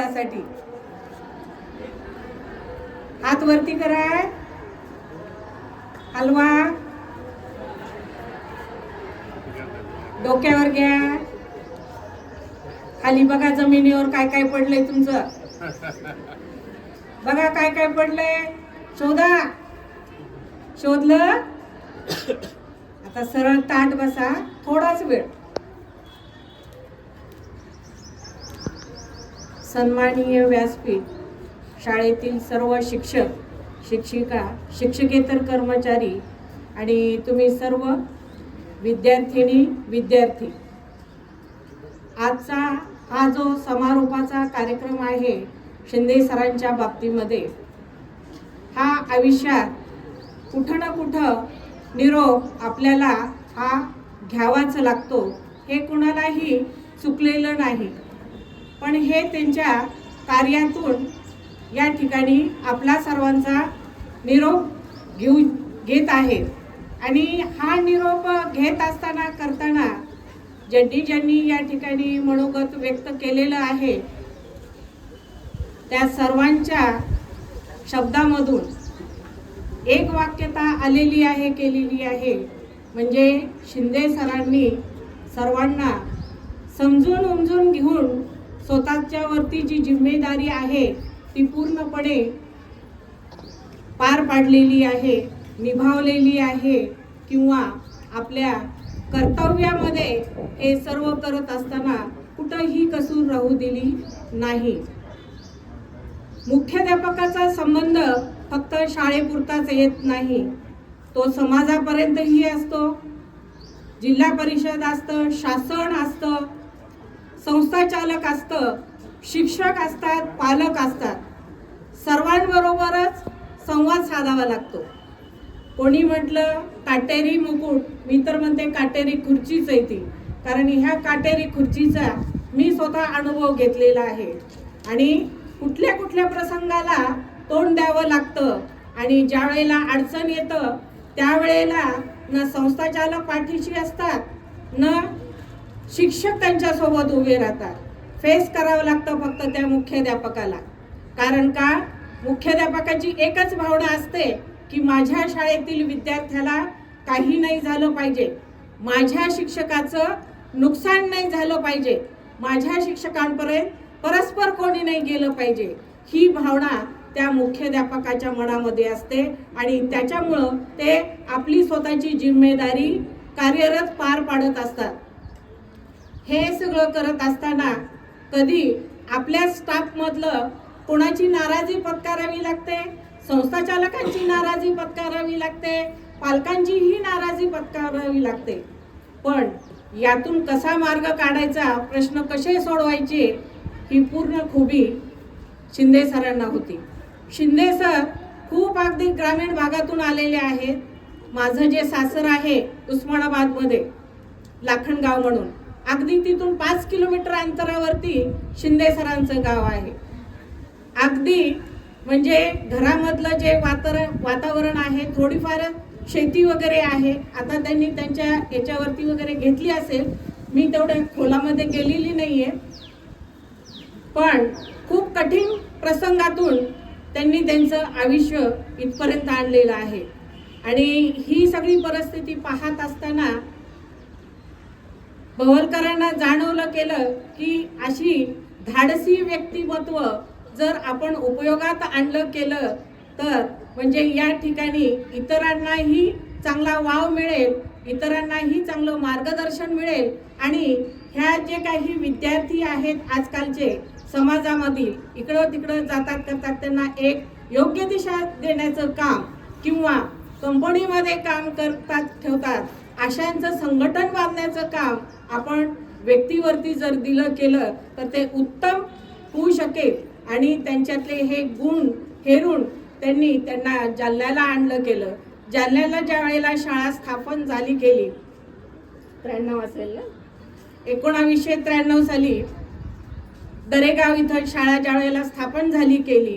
त्यासाठी हात वरती करा, हलवा, डोक्यावर घ्या, खाली बघा जमिनीवर काय काय पडलंय तुमचं, बघा काय काय पडलंय, शोधा. शोधलं? आता सरळ ताट बसा, थोडाच वेळ. सन्माननीय व्यासपीठ, शाळेतील सर्व शिक्षक, शिक्षिका, शिक्षकेतर कर्मचारी आणि तुम्ही सर्व विद्यार्थिनी विद्यार्थी, आजचा हा जो समारोपाचा कार्यक्रम आहे शिंदे सरांच्या बाबतीमध्ये, हा आयुष्यात कुठं ना कुठं निरोप आपल्याला हा घ्यावाच लागतो, हे कुणालाही चुकलेलं नाही. पण हे त्यांच्या कार्यातून या ठिकाणी आपला सर्वांचा निरोप घेत आहेत. आणि हा निरोप घेत असताना करताना ज्यांनी या ठिकाणी मनोगत व्यक्त केलेलं आहे, त्या सर्वांच्या शब्दामधून एक वाक्यता आलेली आहे, केलेली आहे, म्हणजे शिंदे सरांनी सर्वांना समजून उमजून घेऊन स्वतःच्या वरती जी जिम्मेदारी आहे ती पूर्णपणे पार पाडलेली आहे, निभावलेली आहे, किंवा आपल्या कर्तव्यामध्ये हे सर्व करत असताना कुठंही कसूर राहू दिली नाही. मुख्याध्यापकाचा संबंध फक्त शाळेपुरताच येत नाही, तो समाजापर्यंतही असतो. जिल्हा परिषद असतं, शासन असतं, संस्थाचालक असतं, शिक्षक असतात, पालक असतात, सर्वांबरोबरच संवाद साधावा लागतो. कोणी म्हटलं काटेरी मुकुट, मी तर म्हणते काटेरी खुर्चीच आहे ती, कारण ह्या काटेरी खुर्चीचा मी स्वतः अनुभव घेतलेला आहे. आणि कुठल्या कुठल्या प्रसंगाला तोंड द्यावं लागतं, आणि ज्या वेळेला अडचण येतं त्यावेळेला न संस्थाचालक पाठीशी असतात, न शिक्षक त्यांच्यासोबत उभे राहतात. फेस करावं लागतं फक्त त्या मुख्याध्यापकाला. कारण का, मुख्याध्यापकाची एकच भावना असते की माझ्या शाळेतील विद्यार्थ्याला काही नाही झालं पाहिजे, माझ्या शिक्षकाचं नुकसान नाही झालं पाहिजे, माझ्या शिक्षकांपर्यंत परस्पर कोणी नाही गेलं पाहिजे, ही भावना त्या मुख्याध्यापकाच्या मनामध्ये असते. आणि त्याच्यामुळं ते आपली स्वतःची जिम्मेदारी कार्यरत पार पाडत असतात. हे सगळं करत असताना कधी आपल्या स्टाफमधलं कोणाची नाराजी पत्करावी लागते, संस्थाचालकांची नाराजी पत्करावी लागते, पालकांचीही नाराजी पत्करावी लागते. पण यातून कसा मार्ग काढायचा, प्रश्न कसे सोडवायचे, ही पूर्ण खुबी शिंदे सरांना होती. शिंदे सर खूप अगदी ग्रामीण भागातून आलेले आहेत. माझं जे सासर आहे उस्मानाबादमध्ये लाखणगाव म्हणून, अगदी तिथून 5 किलोमीटर अंतरावरती शिंदे सरांचं गाव आहे. अगदी म्हणजे घरामधलं जे वातावरण आहे, थोडीफार शेती वगैरे आहे. आता त्यांनी त्यांच्या याच्यावरती वगैरे घेतली असेल, मी तेवढ्या खोलामध्ये गेलेली नाहीये. पण खूप कठीण प्रसंगातून त्यांनी त्यांचं आयुष्य इथपर्यंत आणलेलं आहे. आणि ही सगळी परिस्थिती पाहत असताना भवलकरांना जाणवलं केलं की अशी धाडसी व्यक्तिमत्व जर आपण उपयोगात आणलं केलं तर म्हणजे या ठिकाणी इतरांनाही चांगला वाव मिळेल, इतरांनाही चांगलं मार्गदर्शन मिळेल. आणि ह्या जे काही विद्यार्थी आहेत आजकालचे समाजामधील इकडं तिकडं जातात करतात, त्यांना एक योग्य दिशा देण्याचं काम किंवा कंपनीमध्ये काम करतात ठेवतात, अशांचं संघटन बांधण्याचं काम आपण व्यक्तीवरती जर दिलं केलं तर ते उत्तम होऊ शकेल. आणि त्यांच्यातले हे गुण हेरून त्यांना जालन्याला आणलं केलं. जालन्याला ज्या वेळेला शाळा स्थापन झाली गेली, 93 असेल ना, 1993 साली दरेगाव इथं शाळा ज्या वेळेला स्थापन झाली केली,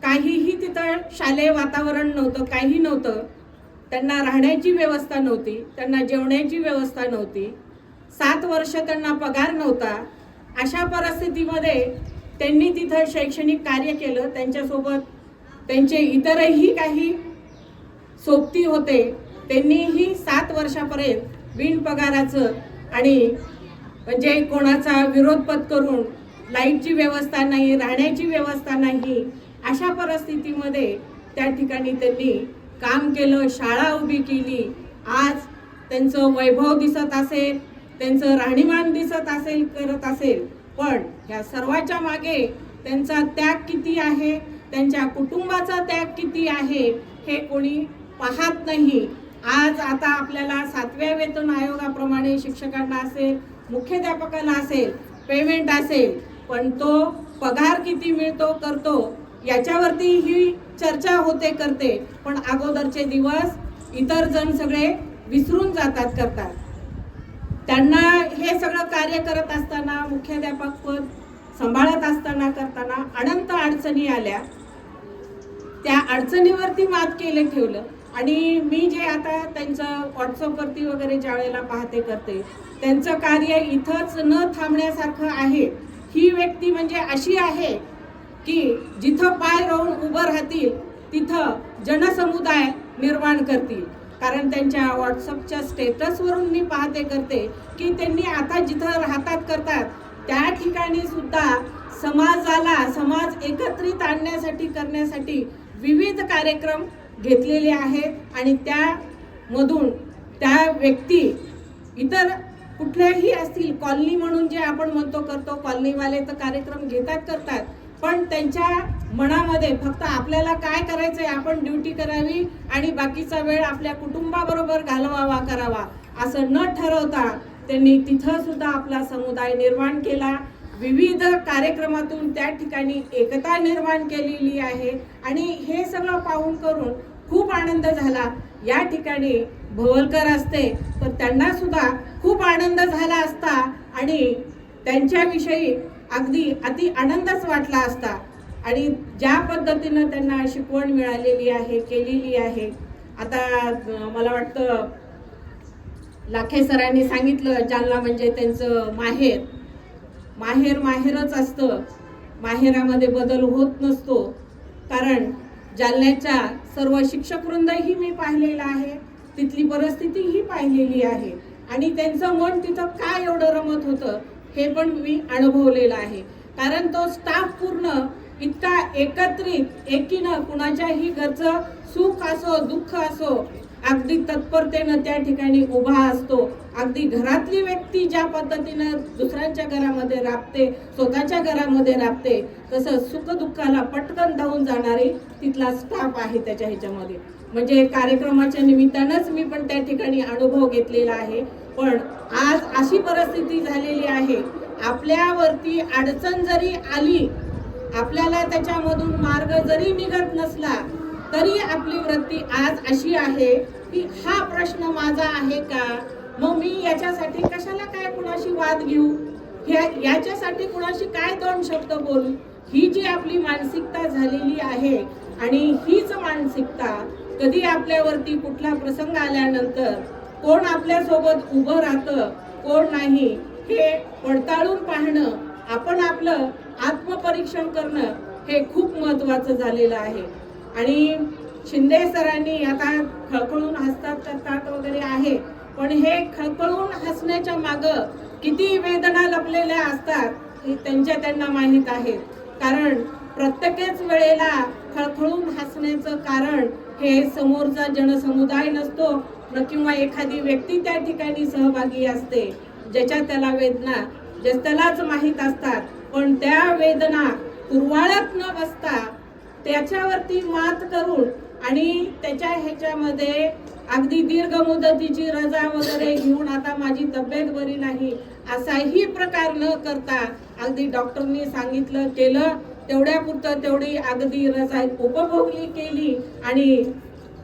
काहीही तिथं शालेय वातावरण नव्हतं, काही नव्हतं. त्यांना राहण्याची व्यवस्था नव्हती, त्यांना जेवण्याची व्यवस्था नव्हती, 7 वर्ष त्यांना पगार नव्हता. अशा परिस्थितीमध्ये त्यांनी तिथं शैक्षणिक कार्य केलं. त्यांच्यासोबत त्यांचे इतरही काही सोबती होते. त्यांनीही 7 वर्षापर्यंत बिनपगाराचं आणि म्हणजे कोणाचा विरोध पत्करून, लाईटची व्यवस्था नाही, राहण्याची व्यवस्था नाही, अशा परिस्थितीमध्ये त्या ठिकाणी त्यांनी काम केलं, शाळा उभी केली. आज त्यांचं वैभव दिसत असेल, त्यांचं राहणीमान दिसत असेल, करत असेल, पण या सर्वाच्या मागे त्यांचा त्याग किती आहे, त्यांच्या कुटुंबाचा त्याग किती आहे, हे कोणी पाहत नाही. आज आता आपल्याला 7व्या वेतन आयोगाप्रमाणे शिक्षकांना असेल, मुख्याध्यापकाला असेल, पेमेंट असेल, पण तो पगार किती मिळतो, करतो, याच्यावरती ही चर्चा होते, करते. पण अगोदरचे दिवस इतर जण सगळे विसरून जातात, करतात. त्यांना हे सगळं कार्य करत असताना, मुख्याध्यापक पद सांभाळत असताना, करताना अनंत अडचणी आल्या. त्या अडचणीवरती मात केले ठेवलं. आणि मी जे आता त्यांचं व्हॉट्सअपवरती वगैरे ज्या वेळेला पाहते, करते, त्यांचं कार्य इथंच न थांबण्यासारखं आहे. ही व्यक्ती म्हणजे अशी आहे की जिथं पाय रोवून उभं राहतील तिथं जनसमुदाय निर्माण करतील. कारण त्यांच्या व्हॉट्सअपच्या स्टेटसवरून मी पाहते, करते की त्यांनी आता जिथं राहतात, करतात, त्या ठिकाणी सुद्धा समाज एकत्रित आणण्यासाठी, करण्यासाठी विविध कार्यक्रम घेतलेले आहेत. आणि त्यामधून त्या व्यक्ती इतर कुठल्याही असतील, कॉलनी म्हणून जे आपण म्हणतो, करतो, कॉलनीवाले तर कार्यक्रम घेतात, करतात, पण त्यांच्या मनामध्ये फक्त आपल्याला काय करायचंय, आपण ड्युटी करावी आणि बाकीचा वेळ आपल्या कुटुंबाबरोबर घालवावा, करावा, असं न ठरवता त्यांनी तिथं सुद्धा आपला समुदाय निर्माण केला. विविध कार्यक्रमातून त्या ठिकाणी एकता निर्माण केलेली आहे. आणि हे सगळं पाहून करून खूप आनंद झाला. या ठिकाणी भवलकर असते तर त्यांना सुद्धा खूप आनंद झाला असता आणि त्यांच्याविषयी अगदी अति आनंदच वाटला असता. आणि ज्या पद्धतीनं त्यांना शिकवण मिळालेली आहे, केलेली आहे. आता मला वाटतं लाखे सरांनी सांगितलं, जालना म्हणजे त्यांचं माहेर. माहेरच असतं, माहेरामध्ये बदल होत नसतो. कारण जालन्याच्या सर्व शिक्षक वृंदही मी पाहिलेला आहे, तिथली परिस्थितीही पाहिलेली आहे. आणि त्यांचं मन तिथं काय एवढं रमत होतं हे पण मी अनुभवलेलं आहे. कारण तो स्टाफ पूर्ण इतका एकत्रित, एकीनं, कुणाच्याही घरचं सुख असो, दुःख असो, अगदी तत्परतेनं त्या ठिकाणी उभा असतो. अगदी घरातली व्यक्ती ज्या पद्धतीनं दुसऱ्यांच्या घरामध्ये राबते, स्वतःच्या घरामध्ये राबते, तसं सुखदुःखाला पटकन धावून जाणारी तिथला स्टाफ आहे त्याच्या ह्याच्यामध्ये. म्हणजे कार्यक्रमाच्या निमित्तानंच मी पण त्या ठिकाणी अनुभव घेतलेला आहे. पण आज अशी परिस्थिती झालेली आहे, आपल्यावरती अडचण जरी आली, आपल्याला त्याच्यामधून मार्ग जरी निघत नसला, तरी आपली वृत्ती आज अशी आहे की हा प्रश्न माझा आहे का, मग मी याच्यासाठी कशाला काय कुणाशी वाद घेऊ, याच्यासाठी कुणाशी काय 2 शब्द बोलू. ही जी आपली मानसिकता झालेली आहे, आणि हीच मानसिकता कधी आपल्यावरती कुठला प्रसंग आल्यानंतर कोण आपल्यासोबत उभं राहतं, कोण नाही, हे पडताळून पाहणं, आपण आपलं आत्मपरीक्षण करणं हे खूप महत्त्वाचं झालेलं आहे. आणि शिंदे सरांनी आता खळखळून हसतात, करतात वगैरे आहे, पण हे खळखळून हसण्याच्या मागं किती वेदना लपलेल्या असतात हे त्यांना माहीत आहे. कारण प्रत्येकच वेळेला खळखळून हसण्याचं कारण हे समोरचा जनसमुदाय नसतो किंवा एखादी व्यक्ती त्या ठिकाणी सहभागी असते, ज्याच्या त्याला वेदना त्यालाच माहीत असतात. पण त्या वेदना कुरवाळत न बसता त्याच्यावरती मात करून आणि त्याच्या ह्याच्यामध्ये अगदी दीर्घ मुदतीची रजा वगैरे घेऊन आता माझी तब्येत बरी नाही असाही प्रकार न करता अगदी डॉक्टरनी सांगितलं केलं तेवढ्यापुरतं तेवढी अगदी रजा उपभोगली केली आणि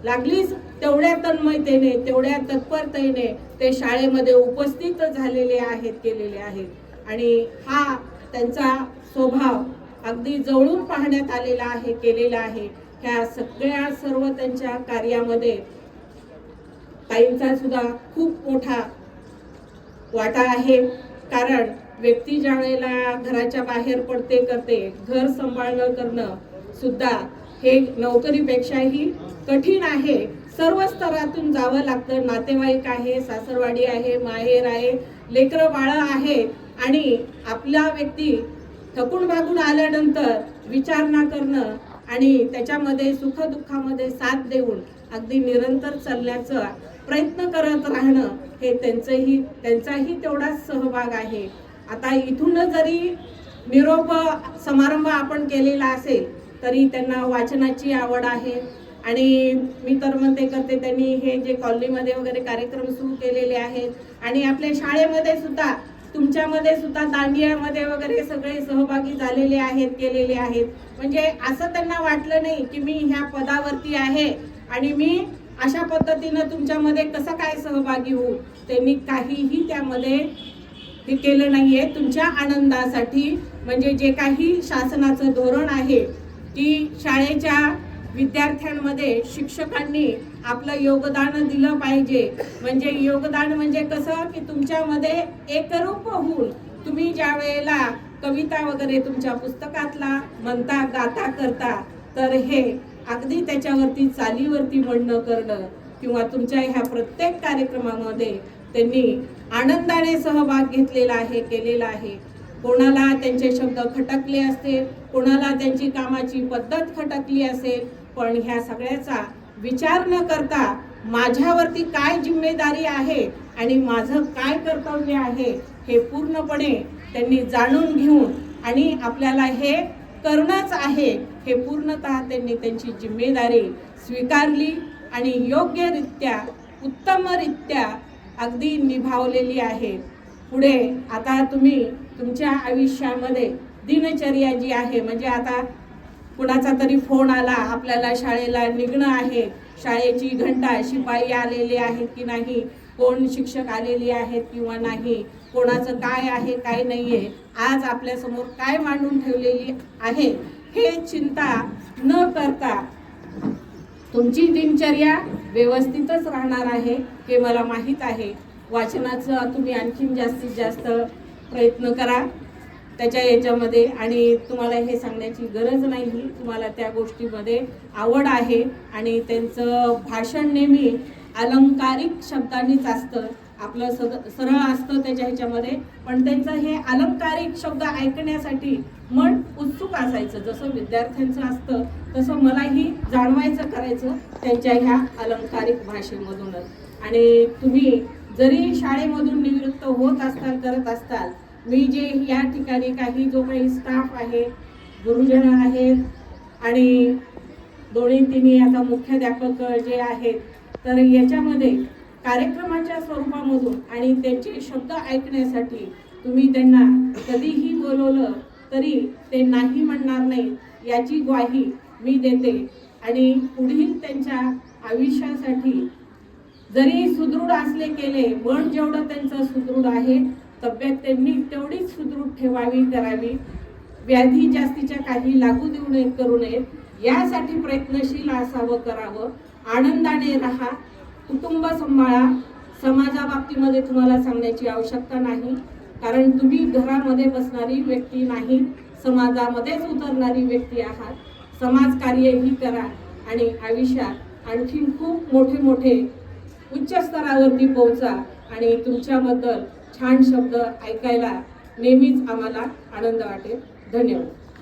लागलीच तेवढ्या तन्मयतेने, तेवढ्या तत्परतेने ते शाळेमध्ये उपस्थित झालेले आहेत, केलेले आहेत. आणि हा त्यांचा स्वभाव अगदी जवळून पाहण्यात आलेला आहे, केलेला आहे. ह्या सगळ्या सर्व त्यांच्या कार्यामध्ये ताईंचा सुद्धा खूप मोठा वाटा आहे. कारण व्यक्ती ज्या वेळेला घराच्या बाहेर पडते करते, घर सांभाळणं करणं सुद्धा हे नोकरीपेक्षाही कठीण आहे. सर्व स्तरातून जावं लागतं. नातेवाईक आहे, सासरवाडी आहे, माहेर आहे, लेकरं बाळं आहे आणि आपला व्यक्ती थकून भागून आल्यानंतर विचारणा करणं आणि त्याच्यामध्ये सुखदुःखामध्ये साथ देऊन अगदी निरंतर चालण्याचा प्रयत्न करत राहणं हे त्यांचाही तेवढाच सहभाग आहे. आता इथून जरी निरोप समारंभ आपण केलेला असेल तरी त्यांना वाचनाची आवड आहे आणि मी तर म्हणते करते त्यांनी हे जे कॉलनीमध्ये वगैरे कार्यक्रम सुरू केलेले आहेत आणि आपल्या शाळेमध्ये सुद्धा तुमच्यामध्ये सुद्धा दांडियामध्ये वगैरे सगळे सहभागी झालेले आहेत, केलेले आहेत. म्हणजे असं त्यांना वाटलं नाही की मी ह्या पदावरती आहे आणि मी अशा पद्धतीनं तुमच्यामध्ये कसं काय सहभागी होऊ. त्यांनी काहीही त्यामध्ये हे केलं नाहीये. तुमच्या आनंदासाठी म्हणजे जे काही शासनाचं धोरण आहे की शाळेच्या विद्यार्थ्यांमध्ये शिक्षकांनी आपलं योगदान दिलं पाहिजे. म्हणजे योगदान म्हणजे कसं की तुमच्यामध्ये एकरूप होऊन तुम्ही ज्या वेळेला कविता वगैरे तुमच्या पुस्तकातला म्हणता गाता करता तर हे अगदी त्याच्यावरती चालीवरती म्हणणं करणं किंवा तुमच्या ह्या प्रत्येक कार्यक्रमामध्ये त्यांनी आनंदाने सहभाग घेतलेला आहे, केलेला आहे. कोणाला त्यांचे शब्द खटकले असतील, कोणाला त्यांची कामाची पद्धत खटकली असेल, पण ह्या सगळ्याचा विचार न करता माझ्यावरती काय जिम्मेदारी आहे आणि माझं काय कर्तव्य आहे हे पूर्णपणे त्यांनी जाणून घेऊन आणि आपल्याला हे करणंच आहे हे पूर्णतः त्यांनी त्यांची जिम्मेदारी स्वीकारली आणि योग्यरित्या उत्तमरित्या अगदी निभावलेली आहे. पुढे आता तुम्ही तुमच्या आयुष्यामध्ये दिनचर्या जी आहे म्हणजे आता कुणाचा तरी फोन आला आपल्याला शाळेला निघणं आहे, शाळेची घंटा शिपाई आलेले आहेत की नाही, कोण शिक्षक आलेले आहेत किंवा नाही, कोणाचं काय आहे काय नाहीये, आज आपल्यासमोर काय मांडून ठेवलेली आहे हे चिंता न करता तुमची दिनचर्या व्यवस्थितच राहणार आहे हे मला माहीत आहे. वाचनाचं तुम्ही आणखीन जास्तीत जास्त प्रयत्न करा त्याच्या याच्यामध्ये आणि तुम्हाला हे सांगण्याची गरज नाही, तुम्हाला त्या गोष्टीमध्ये आवड आहे आणि त्यांचं भाषण नेहमी अलंकारिक शब्दांनीच असतं. आपलं सरळ असतं त्याच्या ह्याच्यामध्ये, पण त्यांचं हे अलंकारिक शब्द ऐकण्यासाठी मन उत्सुक असायचं. जसं विद्यार्थ्यांचं असतं तसं मलाही जाणवायचं करायचं त्यांच्या ह्या अलंकारिक भाषेमधूनच. आणि तुम्ही जरी शाळेमधून निवृत्त होत असताल करत असताल, मी जे या ठिकाणी काही जो काही स्टाफ आहे, गुरुजन आहेत आणि दोन्ही तिन्ही आता मुख्याध्यापक जे आहेत, तर याच्यामध्ये कार्यक्रमाच्या स्वरूपामधून आणि त्यांचे शब्द ऐकण्यासाठी तुम्ही त्यांना कधीही बोलवलं तरी ते नाही म्हणणार नाही याची ग्वाही मी देते. आणि पुढील त्यांच्या आयुष्यासाठी जरी सुदृढ असले केले, मन जेवढं त्यांचं सुदृढ आहे तब्येत त्यांनी तेवढीच सुदृढ ठेवावी करावी. व्याधी जास्तीच्या काही लागू देऊ नयेत, करू नयेत यासाठी प्रयत्नशील असावं, करावं. आनंदाने राहा, कुटुंब सांभाळा. समाजाबाबतीमध्ये तुम्हाला सांगण्याची आवश्यकता नाही, कारण तुम्ही घरामध्ये बसणारी व्यक्ती नाही, समाजामध्येच उतरणारी व्यक्ती आहात. समाजकार्यही करा आणि आयुष्यात आणखीन खूप मोठे मोठे उच्च स्तरावरती पोहोचा आणि तुमच्याबद्दल छान शब्द ऐकायला नेहमीच आम्हाला आनंद वाटेल. धन्यवाद.